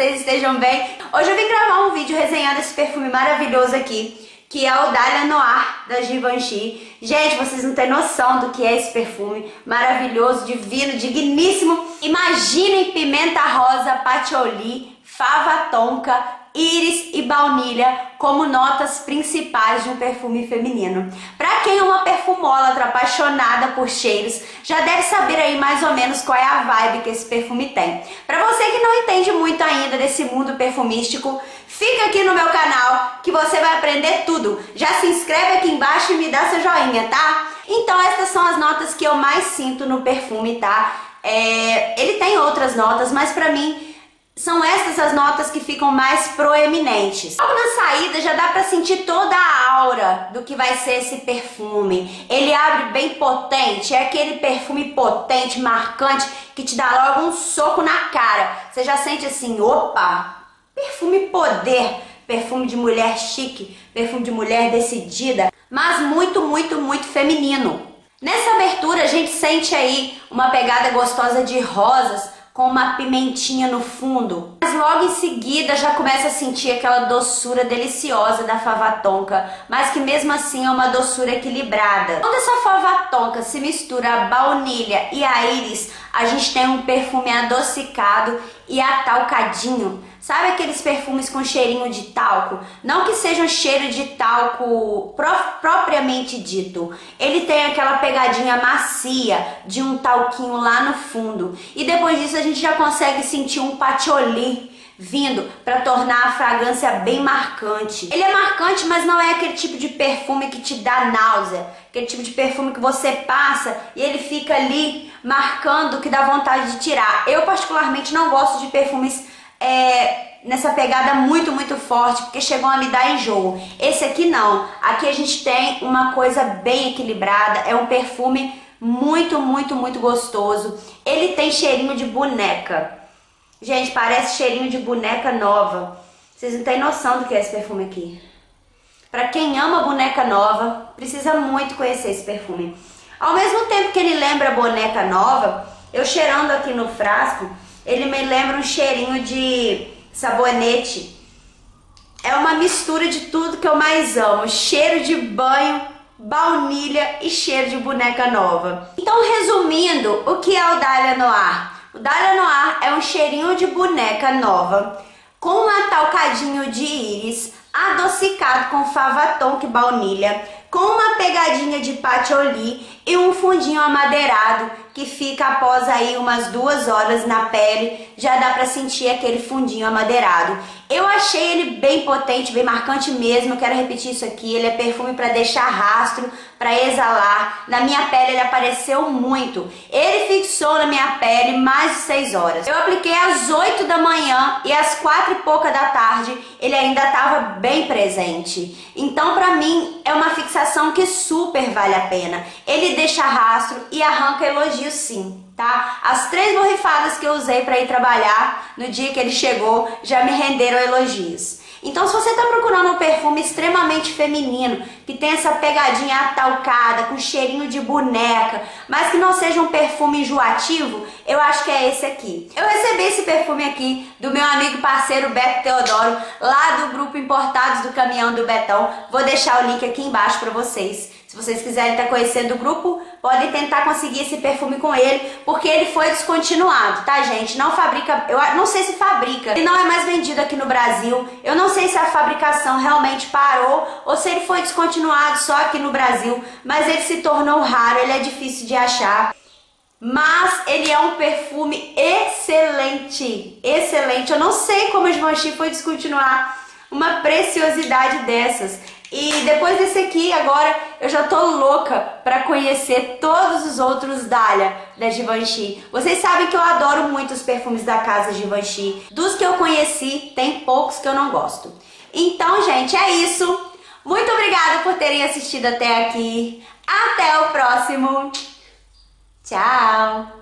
vocês estejam bem. Hoje eu vim gravar um vídeo resenhando esse perfume maravilhoso aqui, que é o Dahlia Noir da Givenchy. Gente, vocês não têm noção do que é esse perfume maravilhoso, divino, digníssimo. Imaginem pimenta rosa, patchouli, fava tonka, íris e baunilha como notas principais de um perfume feminino. Pra quem é uma perfumólatra apaixonada por cheiros, já deve saber aí mais ou menos qual é a vibe que esse perfume tem. Pra você que não entende muito ainda desse mundo perfumístico, fica aqui no meu canal que você vai aprender tudo. Já se inscreve aqui embaixo e me dá seu joinha, tá? Então essas são as notas que eu mais sinto no perfume, tá? Ele tem outras notas, mas pra mim são essas as notas que ficam mais proeminentes. Logo na saída já dá pra sentir toda a aura do que vai ser esse perfume. Ele abre bem potente, é aquele perfume potente, marcante, que te dá logo um soco na cara. Você já sente assim, opa, perfume poder, perfume de mulher chique, perfume de mulher decidida, mas muito, muito, muito feminino. Nessa abertura a gente sente aí uma pegada gostosa de rosas, com uma pimentinha no fundo. Mas logo em seguida já começa a sentir aquela doçura deliciosa da fava tonka, mas que mesmo assim é uma doçura equilibrada. Quando essa fava tonka se mistura a baunilha e a íris, a gente tem um perfume adocicado e atalcadinho. Sabe aqueles perfumes com cheirinho de talco? Não que seja um cheiro de talco propriamente dito. Ele tem aquela pegadinha macia de um talquinho lá no fundo. E depois disso a gente já consegue sentir um patchouli vindo para tornar a fragrância bem marcante. Ele é marcante, mas não é aquele tipo de perfume que te dá náusea. Aquele tipo de perfume que você passa e ele fica ali marcando, que dá vontade de tirar. Eu particularmente não gosto de perfumes nessa pegada muito, muito forte, porque chegam a me dar enjoo. Esse aqui não. Aqui a gente tem uma coisa bem equilibrada. É um perfume muito, muito, muito gostoso. Ele tem cheirinho de boneca. Gente, parece cheirinho de boneca nova. Vocês não têm noção do que é esse perfume aqui. Pra quem ama boneca nova, precisa muito conhecer esse perfume. Ao mesmo tempo que ele lembra boneca nova, eu cheirando aqui no frasco, ele me lembra um cheirinho de sabonete. É uma mistura de tudo que eu mais amo. Cheiro de banho, baunilha e cheiro de boneca nova. Então, resumindo, o que é o Dahlia Noir? O Dahlia Noir é um cheirinho de boneca nova, com um atalcadinho de íris, adocicado com fava tonka e baunilha, com uma pegadinha de patchouli e um fundinho amadeirado que fica após aí umas 2 horas na pele. Já dá pra sentir aquele fundinho amadeirado. Eu achei ele bem potente, bem marcante mesmo. Eu quero repetir isso aqui. Ele é perfume pra deixar rastro, pra exalar. Na minha pele ele apareceu muito. Ele fixou na minha pele mais de 6 horas. Eu apliquei às 8 da manhã e às 4 e pouca da tarde ele ainda estava bem presente. Então pra mim é uma fixação que super vale a pena. Ele deixa rastro e arranca elogios sim, tá? As 3 borrifadas que eu usei para ir trabalhar no dia que ele chegou já me renderam elogios. Então, se você está procurando um perfume extremamente feminino, que tem essa pegadinha atalcada, com cheirinho de boneca, mas que não seja um perfume enjoativo, eu acho que é esse aqui. Eu recebi esse perfume aqui do meu amigo parceiro Beto Teodoro, lá do grupo Importados do Caminhão do Betão. Vou deixar o link aqui embaixo para vocês. Se vocês quiserem estar conhecendo o grupo, podem tentar conseguir esse perfume com ele, porque ele foi descontinuado, tá, gente? Não fabrica, eu não sei se fabrica, ele não é mais vendido aqui no Brasil. Eu não sei se a fabricação realmente parou ou se ele foi descontinuado só aqui no Brasil, mas ele se tornou raro, ele é difícil de achar. Mas ele é um perfume excelente, excelente. Eu não sei como a Givenchy foi descontinuar uma preciosidade dessas. E depois desse aqui, agora eu já tô louca pra conhecer todos os outros Dahlia da Givenchy. Vocês sabem que eu adoro muito os perfumes da casa Givenchy. Dos que eu conheci, tem poucos que eu não gosto. Então, gente, é isso. Muito obrigada por terem assistido até aqui. Até o próximo. Tchau!